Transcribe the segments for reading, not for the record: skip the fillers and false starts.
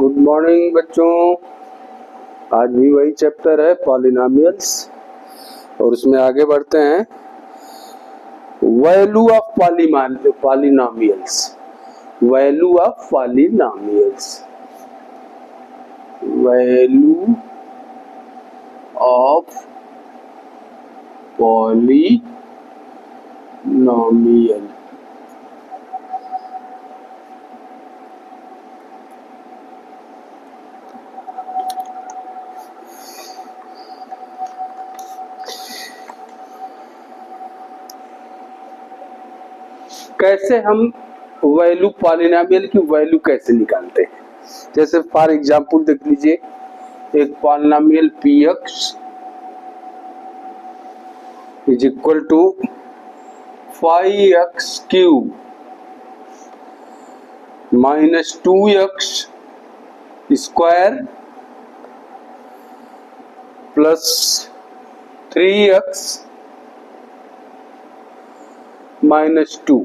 Good morning बच्चों। आज भी वही चैप्टर है पॉलिनोमियल्स और उसमें आगे बढ़ते हैं। Value of polynomials. Value of polynomials. Value of polynomial. कैसे हम वैल्यू पॉलिनोमियल की वैल्यू कैसे निकालते हैं। जैसे फॉर एग्जांपल देख लीजिए, एक polynomial px is equal to 5x cube minus 2x square plus 3x minus 2।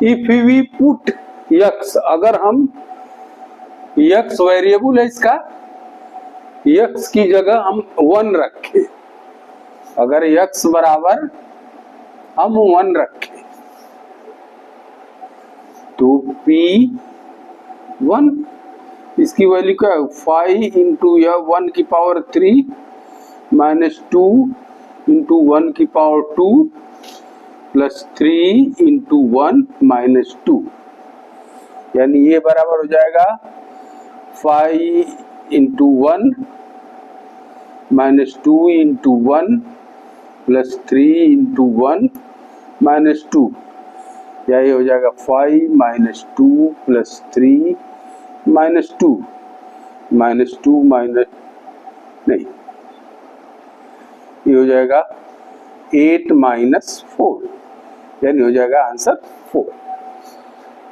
If we put x, अगर हम x वेरिएबल है इसका, x की जगह हम 1 रखें, अगर x बराबर हम 1 रखें तो P1 इसकी वैल्यू क्या है 5 इंटू 1 की पावर 3 माइनस 2 इंटू 1 की पावर 2 प्लस 3 इंटू 1 माइनस 2, यानी ये बराबर हो जाएगा 5 into 1 minus 2 into 1 plus 3 into 1 minus 2, यही हो जाएगा 5 minus 2 plus 3 minus 2 minus 2 minus नहीं, ये हो जाएगा 8 माइनस 4, यानी हो जाएगा आंसर 4।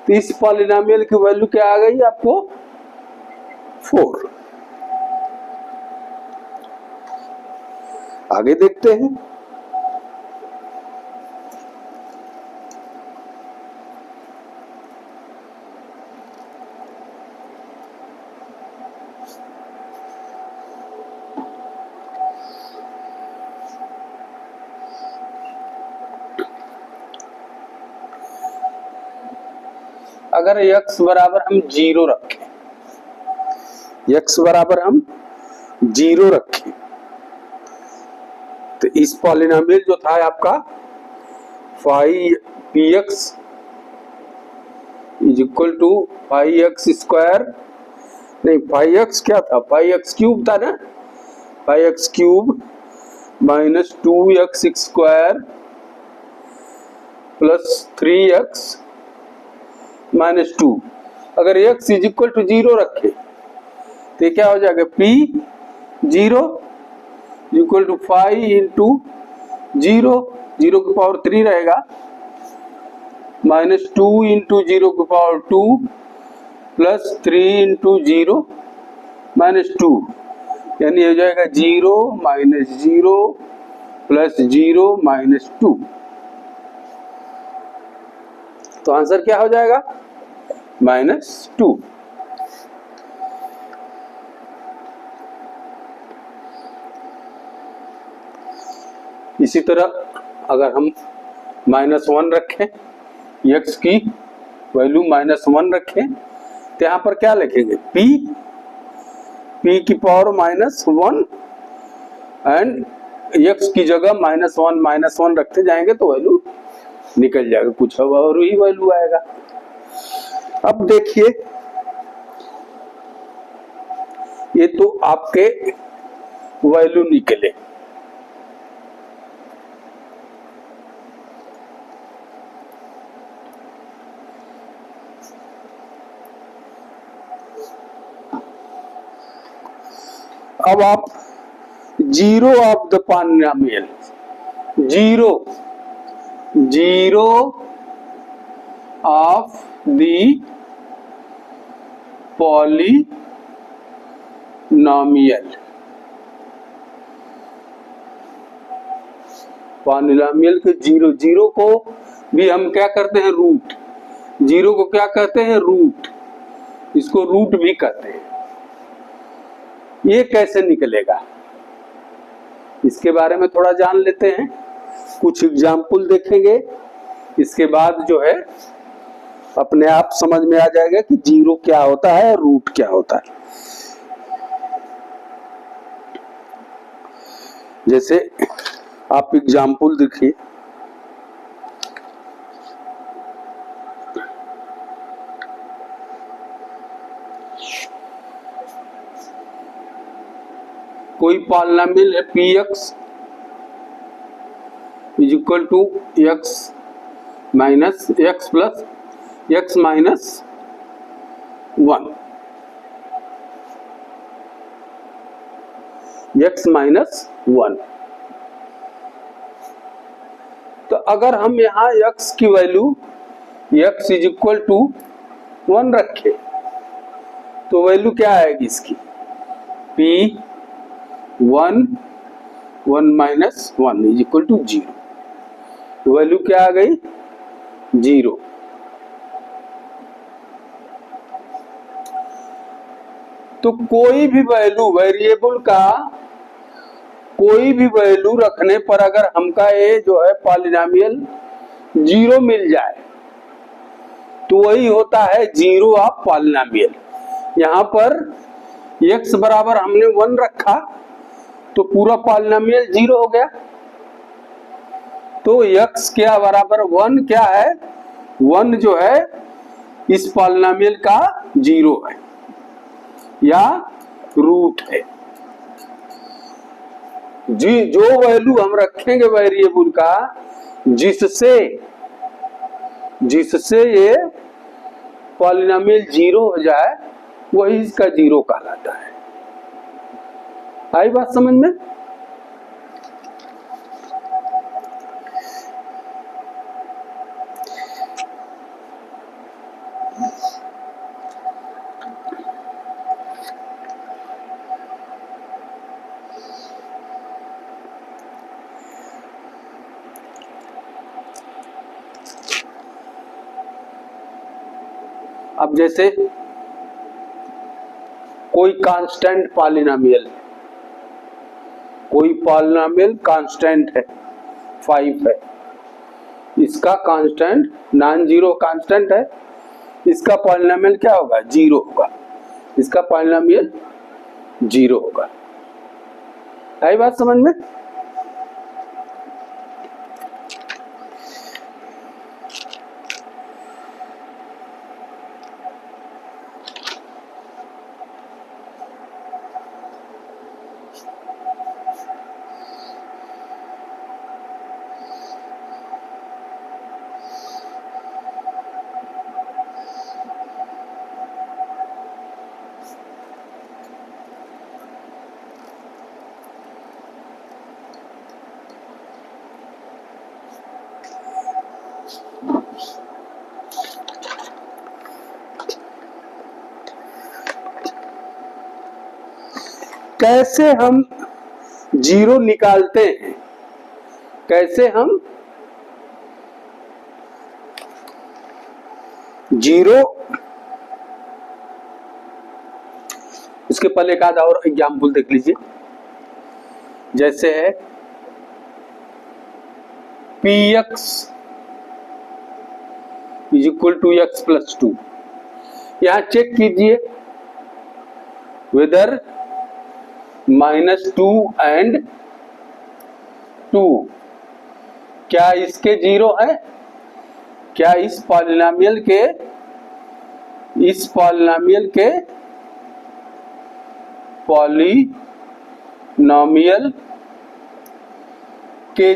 तो इस पॉलिनोमियल की वैल्यू क्या आ गई आपको 4। आगे देखते हैं। अगर x बराबर हम 0 रखें, x बराबर हम 0 रखें, तो इस पॉलिनोमियल जो था आपका 5px is equal to 5x square, नहीं 5x क्या था 5x क्यूब था ना, 5x cube minus 2x square plus 3x minus 2। अगर x इज इक्वल टू 0 रखे तो ये क्या हो जाएगा P0 इक्वल टू 5 इंटू 0, 0 की पावर 3 रहेगा, माइनस 2 इंटू 0 की पावर 2 प्लस 3 इंटू 0 माइनस 2, यानी हो जाएगा 0 माइनस 0 प्लस 0 माइनस 2। तो आंसर क्या हो जाएगा -2। इसी तरह अगर हम -1 रखें, x की वैल्यू -1 रखें, तो यहाँ पर क्या लिखेंगे p की पावर -1 एंड x की जगह -1 रखते जाएंगे तो वैल्यू निकल जाएगा, कुछ और ही वैल्यू आएगा। अब देखिए, ये तो आपके वैल्यू निकले। अब आप zero of the polynomial, zero of the polynomial, polynomial के जीरो को भी हम क्या करते हैं रूट, जीरो को क्या कहते हैं? रूट। इसको रूट भी कहते हैं। ये कैसे निकलेगा, इसके बारे में थोड़ा जान लेते हैं। कुछ एग्जाम्पल देखेंगे, इसके बाद जो है अपने आप समझ में आ जाएगा कि जीरो क्या होता है और रूट क्या होता है। जैसे आप एग्जाम्पल देखिए, कोई पॉलिनोमियल है P X is equal to X minus X plus X minus 1, X minus 1। तो अगर हम यहाँ x की value x is equal to 1 रखें तो वैल्यू क्या आएगी इसकी? p 1 1 minus 1 is equal to 0। Value क्या आ गई? 0। तो कोई भी वैल्यू, वेरिएबल का कोई भी वैल्यू रखने पर अगर हमका ये जो है पॉलिनोमियल 0 मिल जाए तो वही होता है जीरो ऑफ पॉलिनोमियल। यहाँ पर x बराबर हमने 1 रखा तो पूरा पॉलिनोमियल 0 हो गया। तो x क्या बराबर 1 क्या है? 1 जो है इस पॉलिनोमियल का 0 है या रूट है। जी जो वैल्यू हम रखेंगे वेरिएबल का जिससे ये पॉलिनोमियल 0 हो जाए वही इसका 0 कहलाता है। आई बात समझ में? अब जैसे कोई कांस्टेंट पॉलिनोमियल, कोई पॉलिनोमियल कांस्टेंट है 5 है, इसका कांस्टेंट नॉन जीरो कांस्टेंट है, इसका पॉलिनोमियल क्या होगा? 0 होगा। इसका पॉलिनोमियल 0 होगा। आई बात समझ में? कैसे हम 0 निकालते हैं? कैसे हम 0, इसके पहले एक आधा और एग्जाम्पल देख लीजिए। जैसे है px is equal to X plus 2। यहां चेक कीजिए वेदर -2 एंड 2 क्या इसके 0 है? क्या इस पॉलिनोमियल के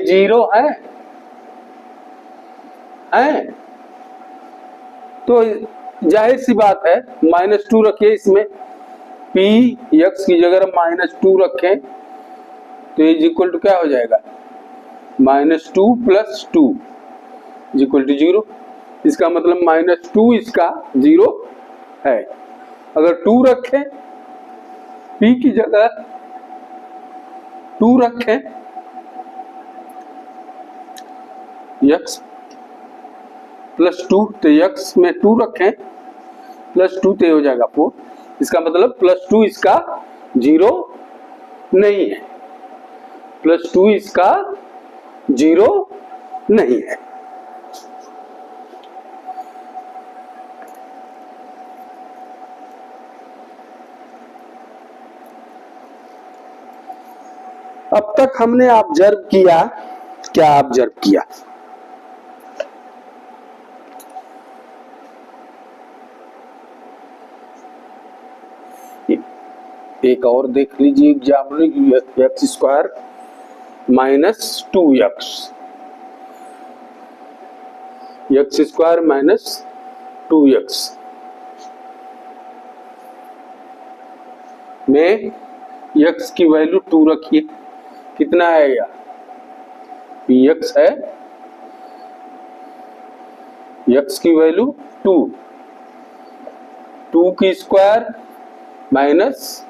0 है? तो जाहिर सी बात है -2 रखिए, इसमें p x की जगह -2 रखें तो इज इक्वल टू क्या हो जाएगा? -2 प्लस 2 इज इक्वल टू 0। इसका मतलब -2 इसका 0 है। अगर 2 रखें, p की जगह 2 रखें, x +2, तो x में 2 रखें, +2 तो हो जाएगा 4। इसका मतलब +2 इसका 0 नहीं है, +2 इसका 0 नहीं है। अब तक हमने ऑब्जर्व किया, क्या ऑब्जर्व किया? एक और देख लीजिए example, x² - 2x, x² - 2x में x की वैल्यू 2 रखिए, कितना आएगा? px है, x की वैल्यू 2, 2 की स्क्वायर माइनस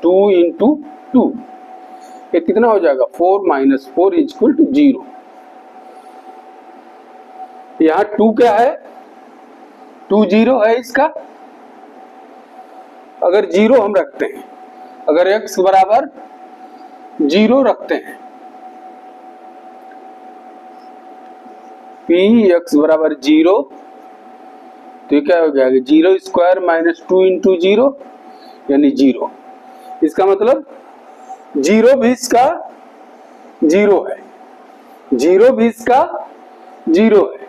2 इंटू 2, ये कितना हो जाएगा? 4 - 4 = 0। यहाँ 2 क्या है? 2 0 है इसका। अगर 0 हम रखते हैं, अगर x बराबर 0 रखते हैं, px बराबर 0, तो ये क्या हो जाएगा? 0² - 2 इंटू 0 यानी 0। इसका मतलब 0 भी इसका 0 है, 0 भी इसका 0 है।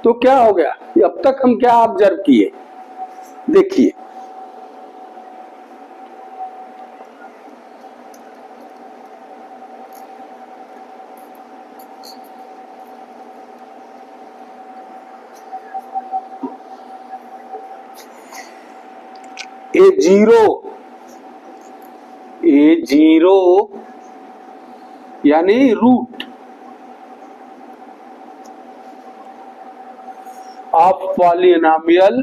तो क्या हो गया? अब तक हम क्या ऑब्जर्व किए? देखिए, A0 यानी root of polynomial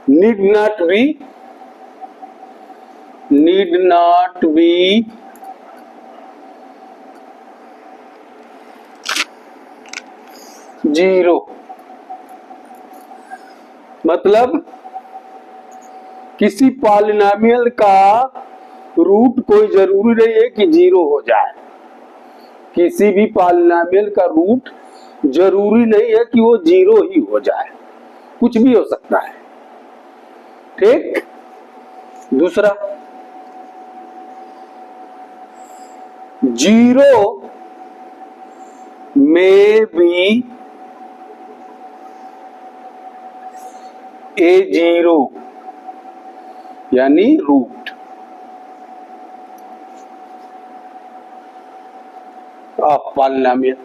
'need not be 0। मतलब किसी पॉलिनोमियल का रूट कोई जरूरी नहीं है कि 0 हो जाए। किसी भी पॉलिनोमियल का रूट जरूरी नहीं है कि वो 0 ही हो जाए, कुछ भी हो सकता है। ठीक। दूसरा, 0 में भी A0 यानी रूट ऑफ पॉलिनोमियल।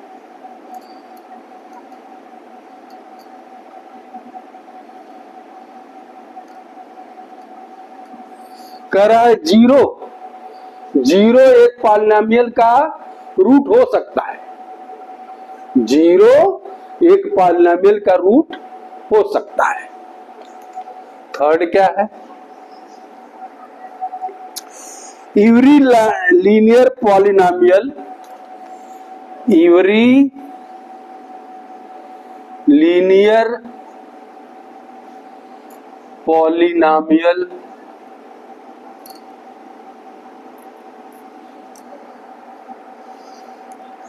कह रहा है 0 एक पॉलिनोमियल का रूट हो सकता है, 0 एक पॉलिनोमियल का रूट हो सकता है। थर्ड क्या है? Every linear polynomial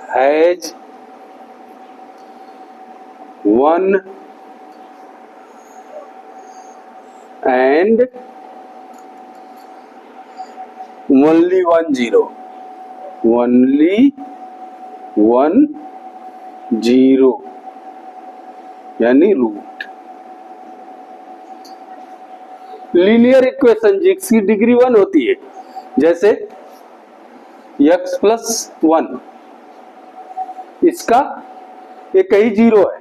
has one and only one zero, यानी रूट। लीनियर इक्वेशन जिसकी डिग्री 1 होती है, जैसे x + 1, इसका एक ही 0 है,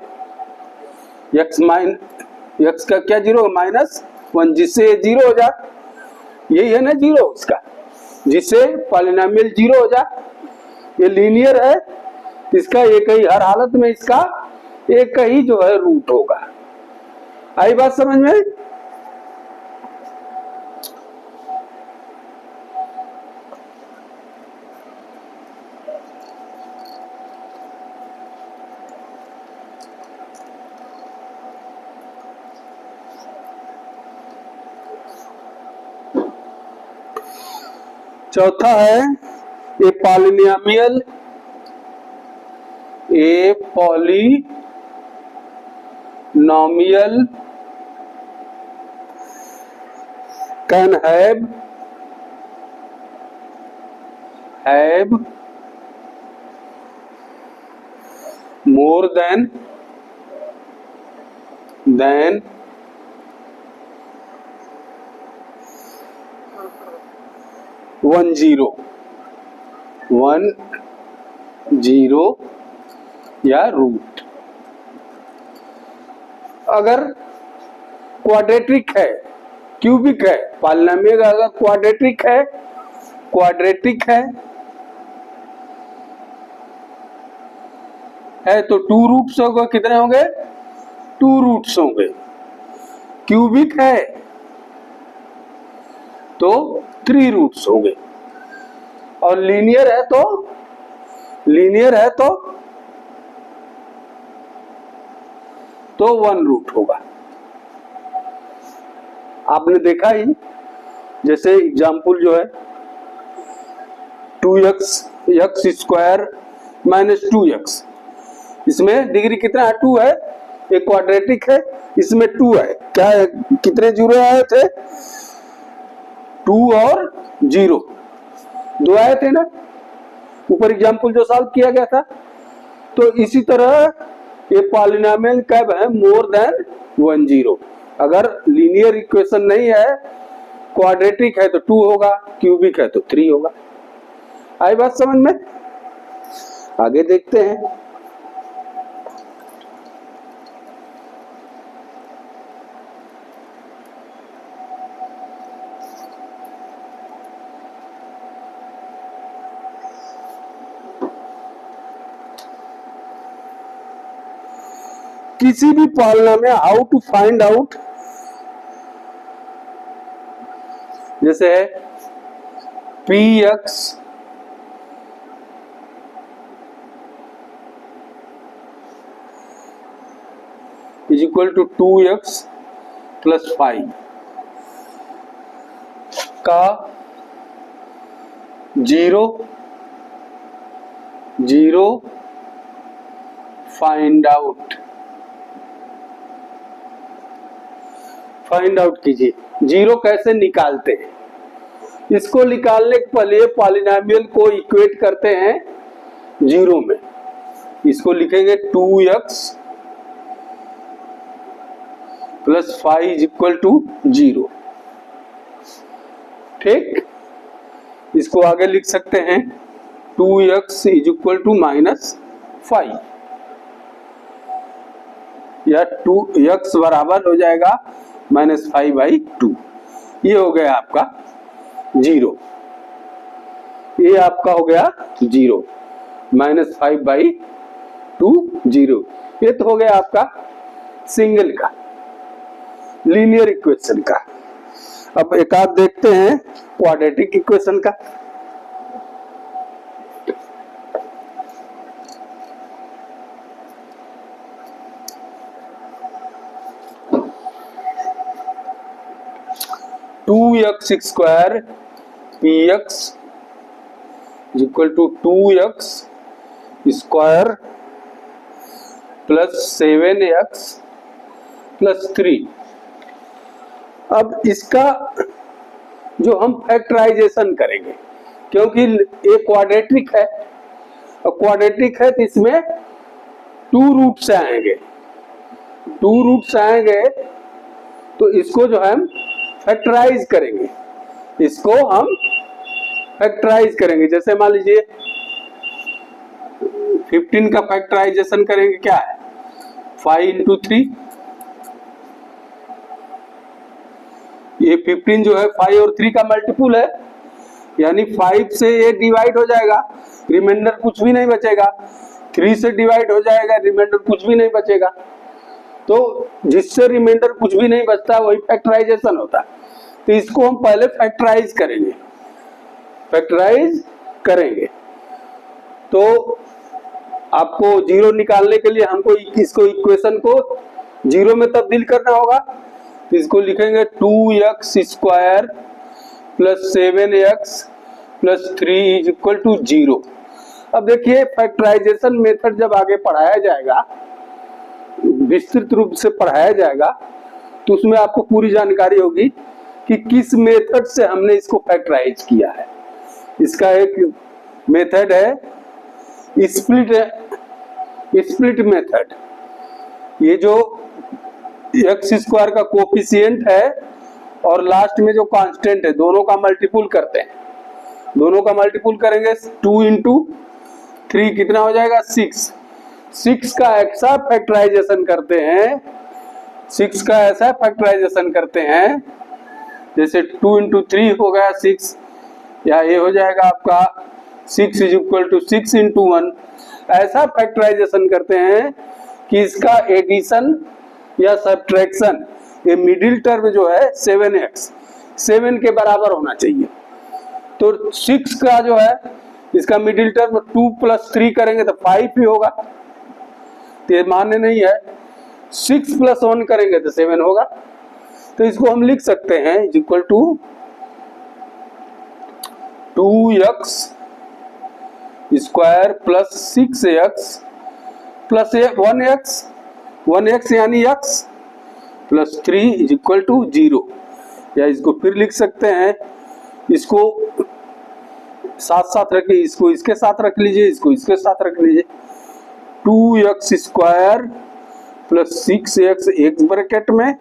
x का क्या 0? -1, जिससे 0 हो जाए। यही है ना 0 इसका, जिससे पॉलिनोमियल 0 हो जाए। ये लीनियर है, इसका एक ही, हर हालत में इसका एक ही जो है रूट होगा। आई बात समझ में? चौथा है a polynomial can have more than 1 0 या रूट। अगर क्वाड्रेटिक है, क्यूबिक है, पॉलिनोमियल अगर क्वाड्रेटिक है तो 2 रूट्स होगा, कितने होंगे? 2 रूट्स होंगे। क्यूबिक है तो 3 रूट्स होंगे, और लीनियर है तो 1 रूट होगा। आपने देखा ही, जैसे एग्जाम्पल जो है 2x स्क्वायर माइनस 2x, इसमें डिग्री कितना है? 2 है। एक क्वाड्रेटिक है, इसमें 2 है। क्या है? कितने जीरो आए थे? 2 और 0 2 आए थे ना, ऊपर एग्जाम्पल जो सॉल्व किया गया था। तो इसी तरह ये पॉलिनोमियल कब है? More than 1 0। अगर लीनियर इक्वेशन नहीं है, क्वाड्रेटिक है तो 2 होगा, क्यूबिक है तो 3 होगा। आई बात समझ में? आगे देखते हैं। किसी भी polynomial how to find out, जैसे है px is equal to 2x plus 5 का 0 फाइंड आउट कीजिए। 0 कैसे निकालते हैं? इसको निकालने के पहले पॉलिनोमियल को इक्वेट करते हैं 0 में। इसको लिखेंगे 2x plus 5 is equal to 0। ठीक, इसको आगे लिख सकते हैं 2x इज इक्वल टू -5, या 2x बराबर हो जाएगा -5/2। ये हो गया आपका 0, ये आपका हो गया 0, -5/2 0। ये तो हो गया आपका सिंगल का, लीनियर इक्वेशन का। अब एक आध देखते हैं क्वाड्रेटिक इक्वेशन का। Two X square px is equal to 2x square plus 7x plus 3। अब इसका जो हम फैक्टराइजेशन करेंगे, क्योंकि ये क्वाड्रेटिक है, और क्वाड्रेटिक है तो इसमें 2 रूट्स आएंगे, तो इसको जो है हम फैक्टराइज करेंगे। जैसे मान लीजिए 15 का फैक्टराइजेशन करेंगे, क्या है? 5 × 3। ये 15 जो है 5 और 3 का मल्टीपुल है, यानी 5 से ये डिवाइड हो जाएगा, रिमाइंडर कुछ भी नहीं बचेगा। 3 से डिवाइड हो जाएगा, रिमाइंडर कुछ भी नहीं बचेगा। तो जिससे रिमाइंडर कुछ भी नहीं बचता वही फैक्टराइजेशन होता है। तो इसको हम पहले फैक्टराइज करेंगे। तो आपको 0 निकालने के लिए हमको इसको इक्वेशन को 0 में तब्दील करना होगा। तो इसको लिखेंगे 2x square plus 7x plus 3 is equal to 0। अब देखिए फैक्टराइजेशन मेथड जब आगे पढ़ाया जाएगा, विस्तृत रूप से पढ़ाया जाएगा, तो उसमें आपको पूरी जानकारी होगी कि किस मेथड से हमने इसको फैक्टराइज किया है। इसका एक मेथड है स्प्लिट मेथड। ये जो एक्स स्क्वायर का कोफिशिएंट है और लास्ट में जो कांस्टेंट है, दोनों का मल्टीपुल करते हैं। दोनों का मल्टीपुल करेंगे 2 इंटू 3 कितना हो जाएगा 6। 6 का ऐसा फैक्टराइजेशन करते हैं, 6 का ऐसा फैक्टराइजेशन करते हैं जैसे 2 इंटू 3 हो गया 6, या ये हो जाएगा आपका 6 इज इक्वल टू 6 इंटू 1। ऐसा फैक्टराइजेशन करते हैं कि इसका एडिशन या सब्ट्रैक्शन, ये मिडिल टर्म जो है 7x 7 के बराबर होना चाहिए। तो 6 का जो है इसका मिडिल टर्म 2 प्लस 3 करेंगे तो 5 ही होगा, तो ये मान्य नहीं है। 6 प्लस 1 करेंगे तो 7 होगा। तो इसको हम लिख सकते हैं is equal to 2x square plus 6x plus 1x यानी x plus 3 is equal to 0। या इसको फिर लिख सकते हैं, इसको साथ साथ रखिए, इसको इसके साथ रख लीजिए, इसको इसके साथ रख लीजिए। 2x स्क्वायर प्लस 6x एक ब्रैकेट में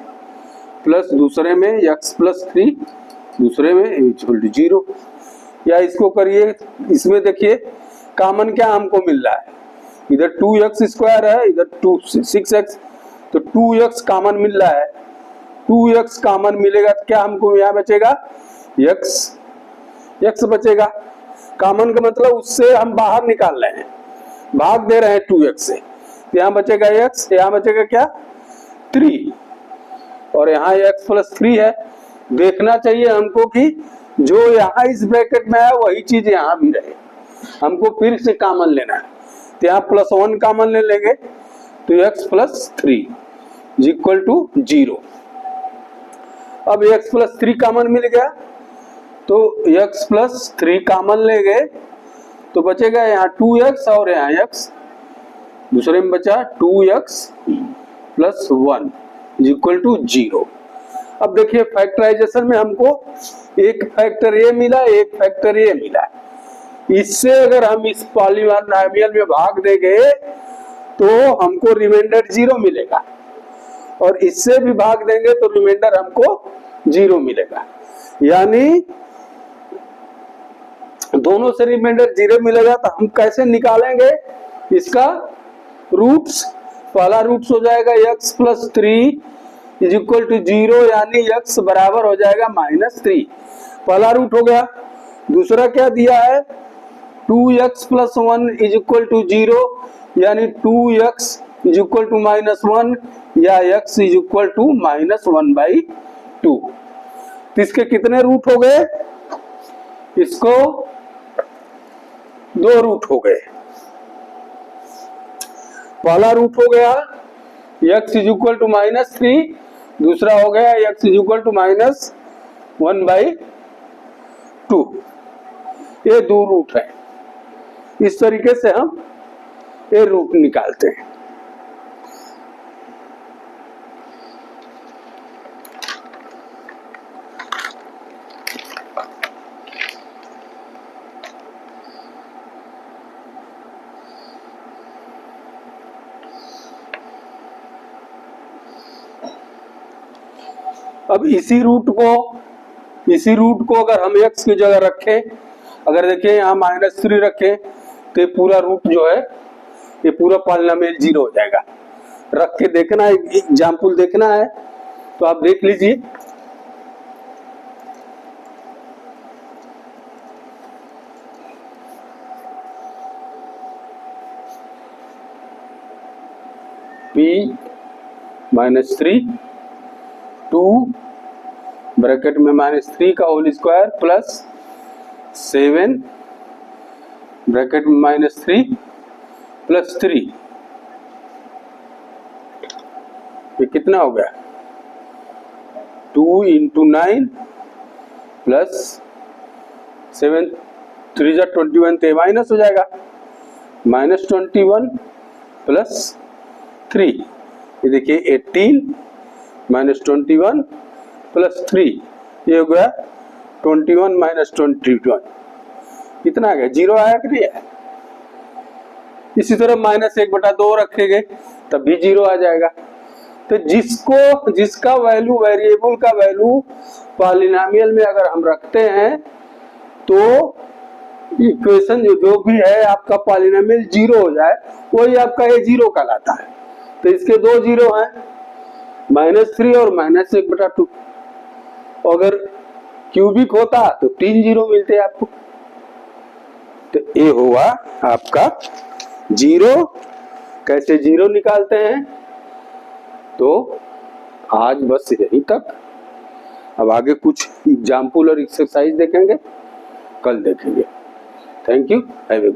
प्लस दूसरे में x प्लस 3 दूसरे में इक्वल टू 0। या इसको करिए, इसमें देखिए कॉमन क्या हमको मिल रहा है, इधर 2x स्क्वायर है, इधर 6x, तो 2x कॉमन मिल रहा है। 2x कॉमन मिलेगा तो क्या हमको यहाँ बचेगा x बचेगा। कॉमन का मतलब उससे हम बाहर निकाल रहे हैं, भाग दे रहे हैं 2x से, तो यहाँ बचेगा x, यहाँ बचेगा क्या 3, और यहाँ x प्लस 3 है। देखना चाहिए हमको कि जो यहाँ इस ब्रैकेट में है वही चीज यहाँ भी रहे, हमको फिर से कॉमन लेना है। तो यहाँ प्लस 1 कॉमन ले लेंगे तो x plus 3 is equal to 0। अब x प्लस 3 कॉमन मिल गया तो x प्लस 3 कॉमन ले गए तो बचेगा यहाँ 2x और यहाँ x, दूसरे में बचा 2x plus 1 is equal to 0। अब देखिए फैक्टराइजेशन में हमको एक फैक्टर a मिला, एक फैक्टर a मिला। इससे अगर हम इस पॉलीनोमियल में भाग देंगे तो हमको रिमाइंडर 0 मिलेगा, और इससे भी भाग देंगे तो रिमाइंडर हमको 0 मिलेगा। यानी दोनों से रिमाइंडर 0 मिलेगा। तो हम कैसे निकालेंगे इसका रूट्स? पहला रूट्स हो जाएगा x plus 3 is equal to 0, यानी x बराबर हो जाएगा -3। पहला रूट हो गया। दूसरा क्या दिया है 2x plus 1 is equal to 0, यानी 2x इज इक्वल टू -1 या x इज इक्वल टू -1/2। तो इसके कितने रूट हो गए? इसको 2 रूट हो गए। पहला रूट हो गया x इज इक्वल टू -3, दूसरा हो गया x इज इक्वल टू -1/2। ये 2 रूट है। इस तरीके से हम ये रूट निकालते हैं। अब इसी रूट को अगर हम x की जगह रखें, अगर देखिए यहाँ -3 रखें तो ये पूरा रूट जो है ये पूरा पॉलीनोमियल 0 हो जाएगा। रख के देखना है, एग्जाम्पल देखना है तो आप देख लीजिए। p -3 2 ब्रैकेट में -3 का होल स्क्वायर प्लस 7 ब्रैकेट में -3 प्लस 3, ये कितना हो गया 2 इंटू 9 प्लस 7 3 जा 21 तो माइनस हो जाएगा, -21 प्लस 3, ये देखिए 18 -21 प्लस 3, ये हो गया 21 -21, कितना आ गया, 0 आया कि नहीं आया। इसी तरह -1/2 रखेंगे तब भी 0 आ जाएगा। तो जिसका वैल्यू, वेरिएबल का वैल्यू पॉलिनोमियल में अगर हम रखते हैं तो इक्वेशन जो भी है आपका पॉलिनोमियल 0 हो जाए, वही आपका ये 0 कहलाता है। तो इसके 2 0 हैं, -3 और -1/2। अगर क्यूबिक होता तो 3 0 मिलते आपको। तो ये हुआ आपका 0। कैसे 0 निकालते हैं, तो आज बस यहीं तक। अब आगे कुछ एग्जाम्पल और एक्सरसाइज देखेंगे, कल देखेंगे। Thank you, have a good